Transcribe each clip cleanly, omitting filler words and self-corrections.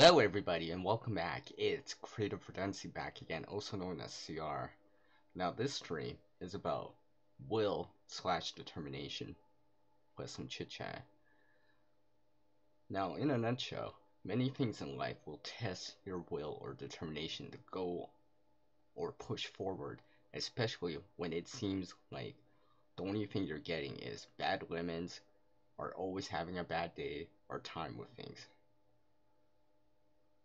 Hello everybody and welcome back. It's Creative Redundancy back again, also known as CR. Now this stream is about will/determination plus some chit chat. Now in a nutshell, many things in life will test your will or determination to go or push forward, especially when it seems like the only thing you're getting is bad lemons, or always having a bad day, or time with things.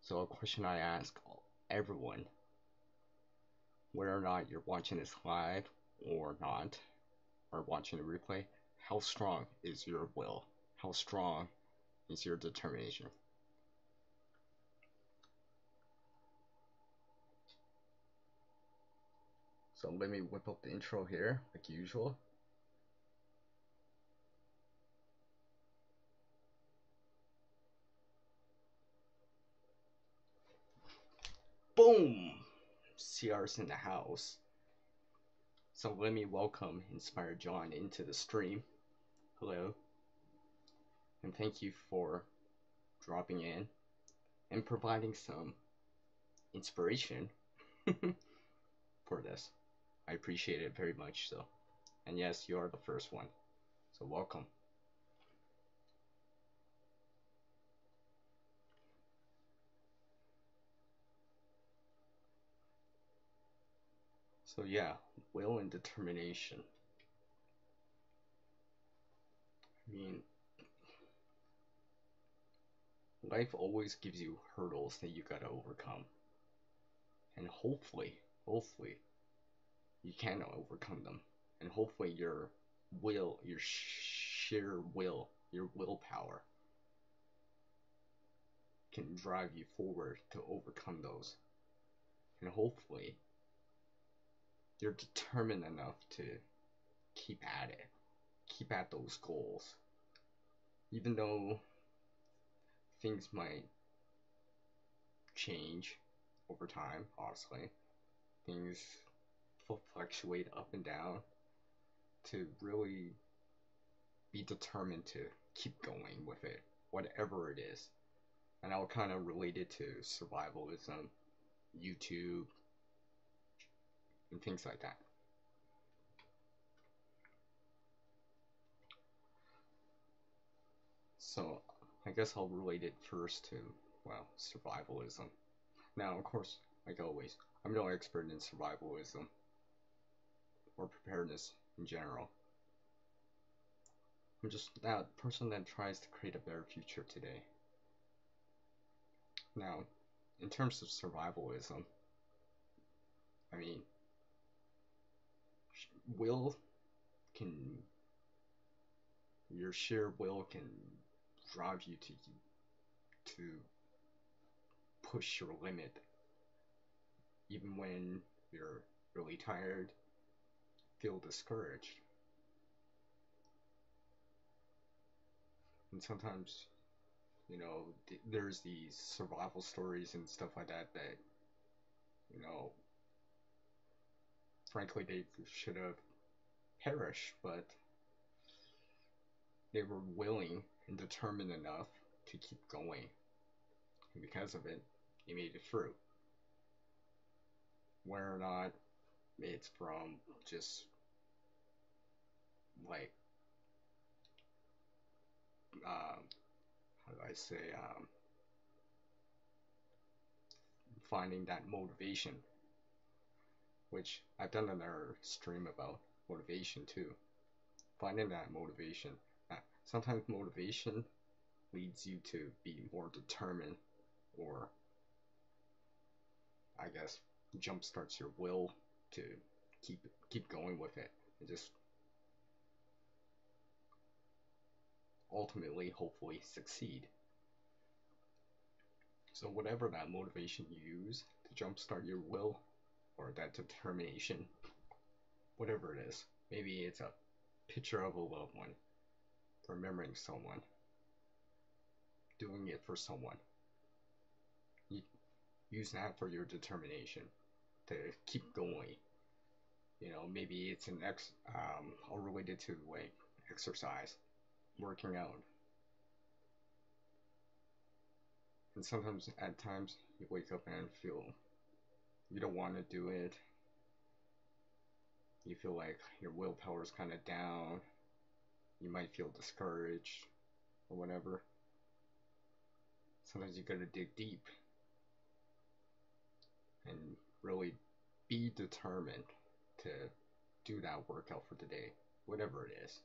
So a question I ask everyone, whether or not you're watching this live or not, or watching a replay, how strong is your will? How strong is your determination? So let me whip up the intro here, like usual. Boom! CR's in the house. So let me welcome Inspired John into the stream. Hello. And thank you for dropping in and providing some inspiration for this. I appreciate it very much so. And yes, you are the first one. So welcome. So yeah, will and determination. I mean, life always gives you hurdles that you gotta overcome. And hopefully you can overcome them. And hopefully your will, your sheer will, your willpower can drive you forward to overcome those. And hopefully you're determined enough to keep at it, keep at those goals. Even though things might change over time, obviously. Things fluctuate up and down, to really be determined to keep going with it, whatever it is. And I'll kind of relate it to survivalism, YouTube, and things like that. So I guess I'll relate it first to, well, survivalism. Now, of course, like always, I'm no expert in survivalism or preparedness in general. I'm just that person that tries to create a better future today. Now, in terms of survivalism, I mean, will can, your sheer will can drive you to push your limit, even when you're really tired, feel discouraged. And sometimes, there's these survival stories and stuff like that that, frankly, they should have perished, but they were willing and determined enough to keep going. And because of it, they made it through. Whether or not it's from just like, how do I say, finding that motivation, which I've done another stream about motivation too. Finding that motivation. Sometimes motivation leads you to be more determined, or I guess jumpstarts your will to keep going with it, and just ultimately, hopefully, succeed. So whatever that motivation you use to jumpstart your will, or that determination, whatever it is, maybe it's a picture of a loved one, remembering someone, doing it for someone. You use that for your determination to keep going. Maybe it's all related to like exercise, working out. And sometimes, at times, you wake up and feel you don't want to do it. You feel like your willpower is kind of down. You might feel discouraged or whatever. Sometimes you gotta dig deep and really be determined to do that workout for the day, whatever it is.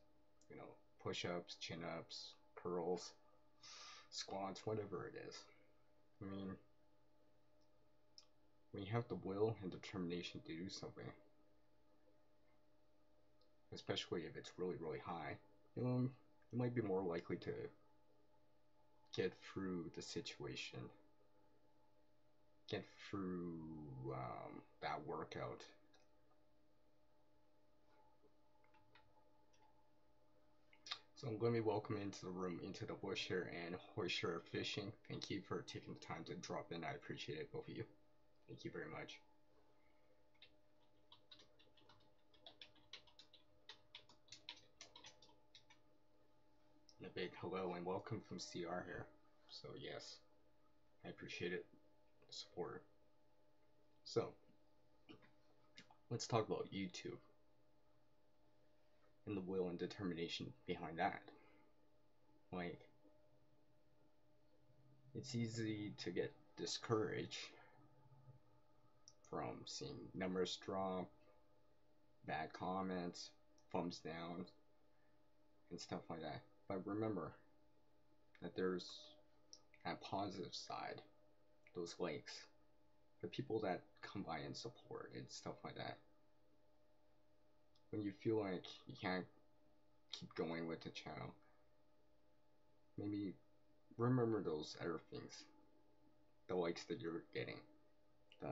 You know, push-ups, chin-ups, curls, squats, whatever it is. I mean, when you have the will and determination to do something, especially if it's really, really high, you might be more likely to get through the situation, get through that workout. So I'm going to be welcome into the room, into the bush here, and Hoisher Fishing. Thank you for taking the time to drop in. I appreciate it, both of you. Thank you very much. And a big hello and welcome from CR here. So yes, I appreciate it, the support. So let's talk about YouTube and the will and determination behind that. Like, it's easy to get discouraged from seeing numbers drop, bad comments, thumbs down, and stuff like that. But remember that there's that positive side, those likes, the people that come by and support and stuff like that. When you feel like you can't keep going with the channel, maybe remember those other things, the likes that you're getting, the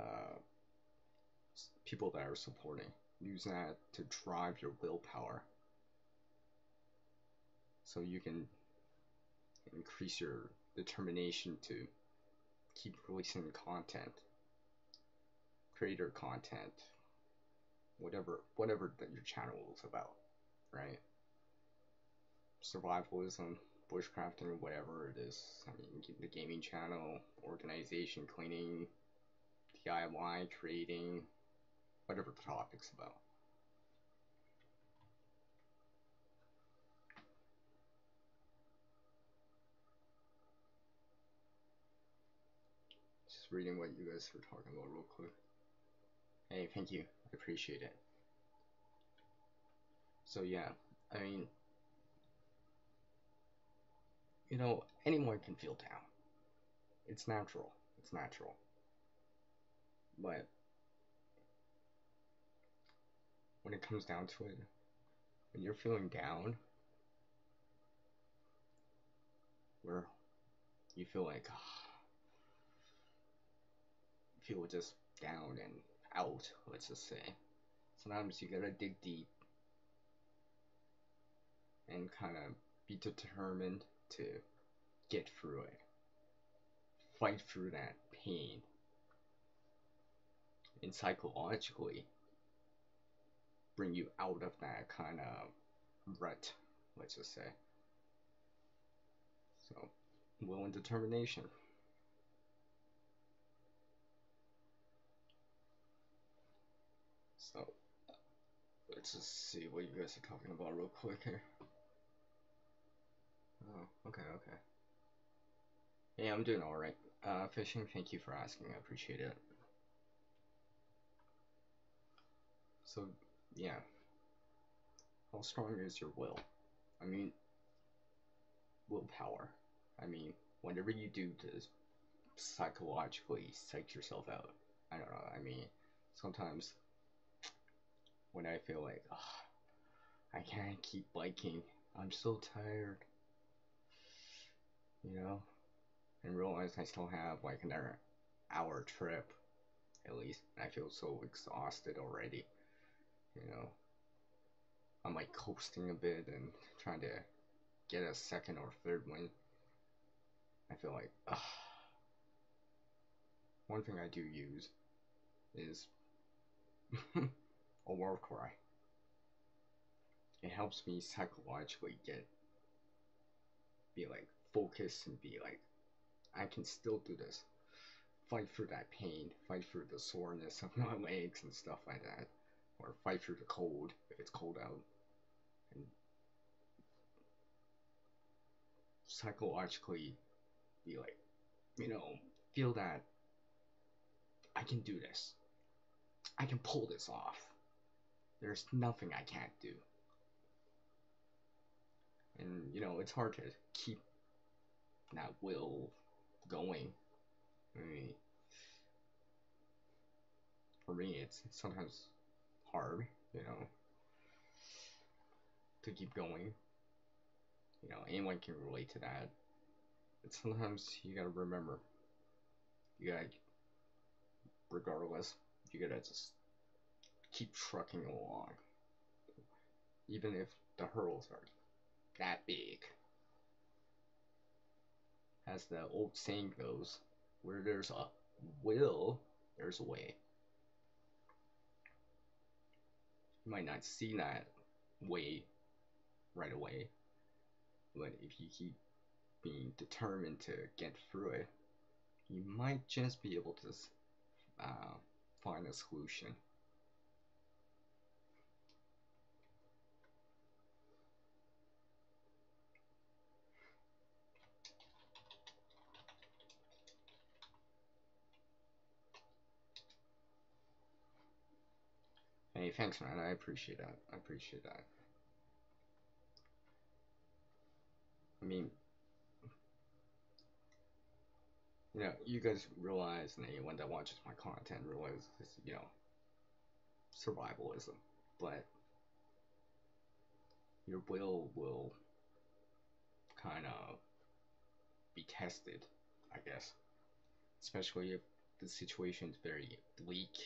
people that are supporting. Use that to drive your willpower so you can increase your determination to keep releasing content, creator content, whatever that your channel is about, right? Survivalism, bushcrafting, whatever it is. I mean, the gaming channel, organization, cleaning, DIY, creating, whatever the topic's about. Just reading what you guys were talking about real quick. Hey, thank you. I appreciate it. So yeah, I mean, you know, anyone can feel down. It's natural. It's natural. But when it comes down to it, when you're feeling down, where you feel like feel just down and out, let's just say, sometimes you gotta dig deep and kind of be determined to get through it, fight through that pain, and psychologically bring you out of that kind of rut, let's just say. So, will and determination. So, let's just see what you guys are talking about real quick here. Oh, okay. Hey, I'm doing alright. Fishing, thank you for asking, I appreciate it. So, yeah. How strong is your will? I mean, willpower. I mean, whatever you do to psychologically psych yourself out. I don't know, I mean, sometimes when I feel like, I can't keep biking, I'm so tired, you know, and realize I still have like another hour trip, at least, and I feel so exhausted already, you know. I'm like coasting a bit and trying to get a second or third win. I feel like, one thing I do use is a war cry. It helps me psychologically be like focused and be like I can still do this. Fight through that pain, fight through the soreness of my legs and stuff like that, or fight through the cold if it's cold out, and psychologically be like, feel that I can do this. I can pull this off. There's nothing I can't do. And, it's hard to keep that will going. I mean, for me, it's sometimes hard, to keep going. Anyone can relate to that. But sometimes you gotta remember, regardless, you gotta just keep trucking along. Even if the hurdles are that big. As the old saying goes, where there's a will, there's a way. You might not see that way right away, but if you keep being determined to get through it, you might just be able to find a solution. Hey, thanks, man. I appreciate that. I mean, you guys realize, and anyone that watches my content realizes, survivalism. But your will kind of be tested, I guess. Especially if the situation's very bleak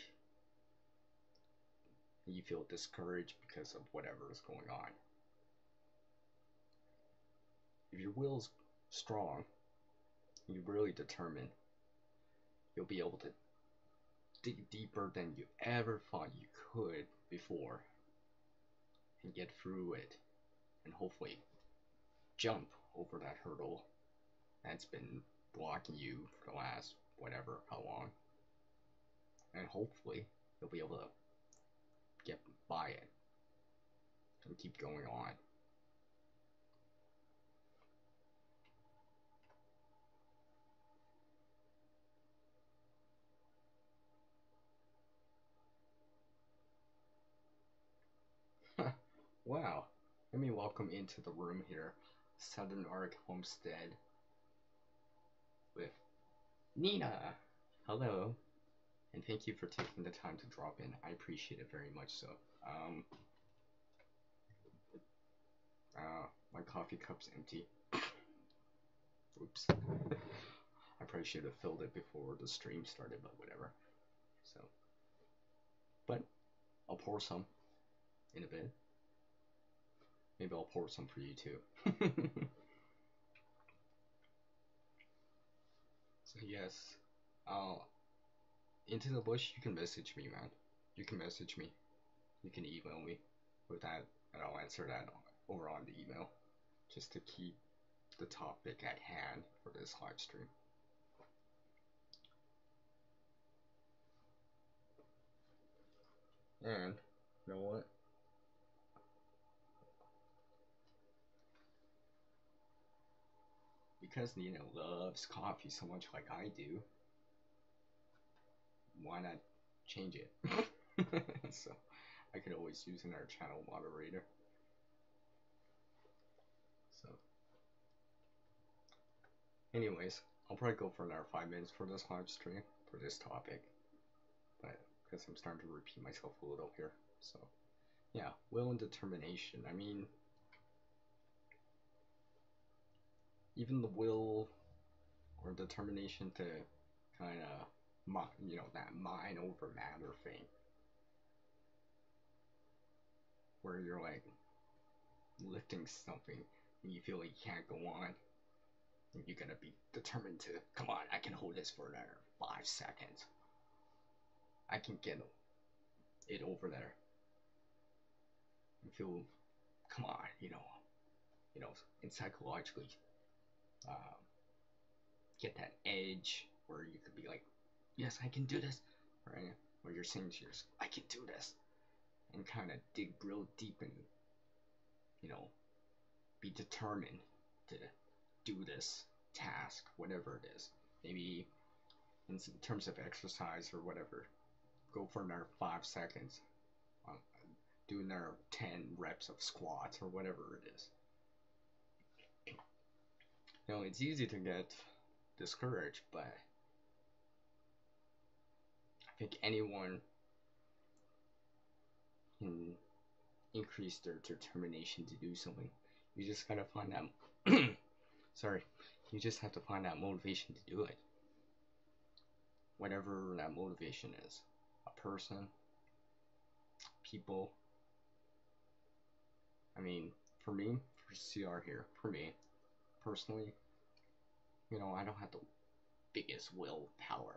and you feel discouraged because of whatever is going on. If your will's strong, you're really determined, you'll be able to dig deeper than you ever thought you could before and get through it and hopefully jump over that hurdle that's been blocking you for the last whatever, how long. And hopefully you'll be able to get by it and keep going on. Wow. Let me welcome into the room here Southern Arc Homestead with Nina. Hello. And thank you for taking the time to drop in. I appreciate it very much so. My coffee cup's empty. Oops. I probably should have filled it before the stream started, but whatever. So, but I'll pour some in a bit. Maybe I'll pour some for you too. So yes, Into the Bush, you can message me, man. You can message me. You can email me with that, and I'll answer that over on the email, just to keep the topic at hand for this live stream. And, you know what? Because Nina loves coffee so much like I do, why not change it? So, I could always use another channel moderator. So, anyways, I'll probably go for another 5 minutes for this live stream, for this topic. But, because I'm starting to repeat myself a little here. So, yeah, will and determination. I mean, even the will or determination to kind of, that mind over matter thing, where you're like lifting something and you feel like you can't go on, and you gotta be determined to, come on, I can hold this for another 5 seconds. I can get it over there. And feel, come on, and psychologically, get that edge where you could be like, yes, I can do this, right? Where you're saying to yourself, I can do this, and kind of dig real deep and, you know, be determined to do this task, whatever it is. Maybe in terms of exercise or whatever, go for another 5 seconds. Um, do another 10 reps of squats or whatever it is. You know, it's easy to get discouraged, but I think anyone can increase their determination to do something. You just gotta find that. Sorry, you just have to find that motivation to do it. Whatever that motivation is, a person, people. I mean, for me, for CR here, for me personally, you know, I don't have the biggest willpower.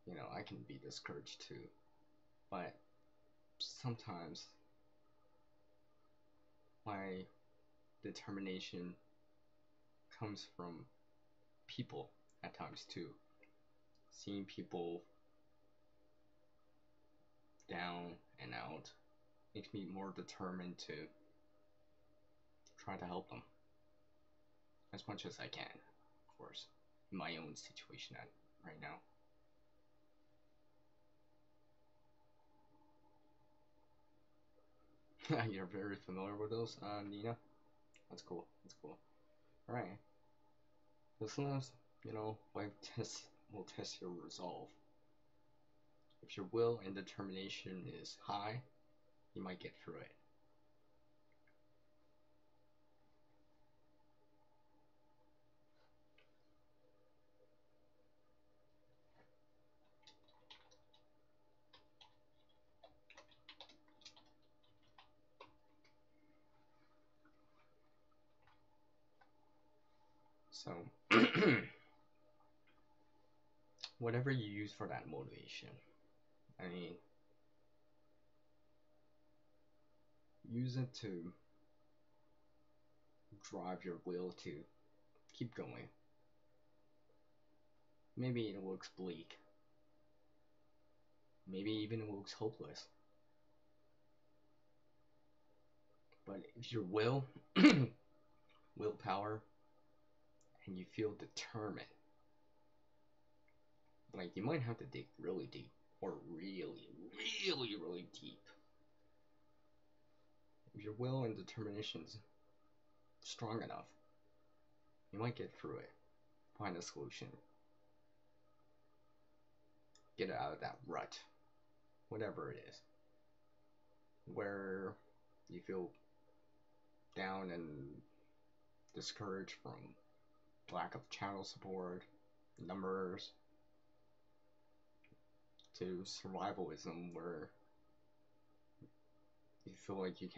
You know, I can be discouraged too, but sometimes my determination comes from people at times too. Seeing people down and out makes me more determined to try to help them as much as I can, of course, in my own situation right now. You're very familiar with those, Nina? That's cool. That's cool. Alright. So sometimes, you know, life will test your resolve. If your will and determination is high, you might get through it. So, whatever you use for that motivation, I mean, use it to drive your will to keep going. Maybe it looks bleak. Maybe even it looks hopeless. But if your willpower, and you feel determined, like you might have to dig really deep, or really, really, really deep. If your will and determination's strong enough, you might get through it. Find a solution. Get out of that rut. Whatever it is. Where you feel down and discouraged from lack of channel support, numbers, to survivalism where you feel like you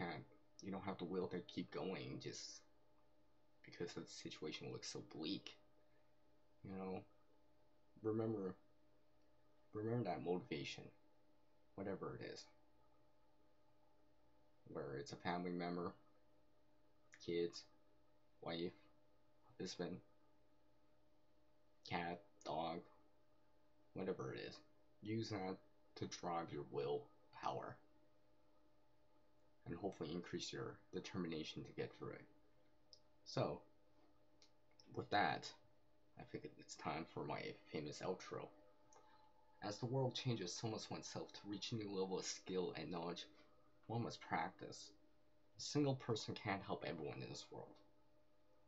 don't have the will to keep going just because the situation looks so bleak. You know, remember that motivation, whatever it is. Whether it's a family member, kids, wife, husband, cat, dog, whatever it is. Use that to drive your willpower and hopefully increase your determination to get through it. So, with that, I think it's time for my famous outro. As the world changes so much oneself to reach a new level of skill and knowledge, one must practice. A single person can't help everyone in this world,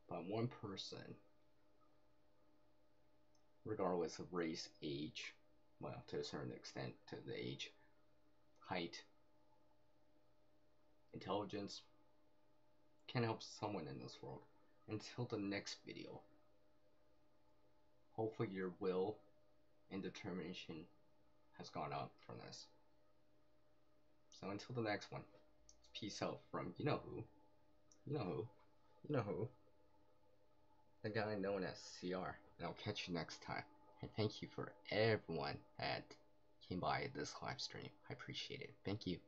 but one person, regardless of race, age, well, to a certain extent, to the age, height, intelligence, can help someone in this world. Until the next video, hopefully your will and determination has gone up from this. So until the next one, peace out from you know who, the guy known as CR, and I'll catch you next time. And thank you for everyone that came by this live stream. I appreciate it. Thank you.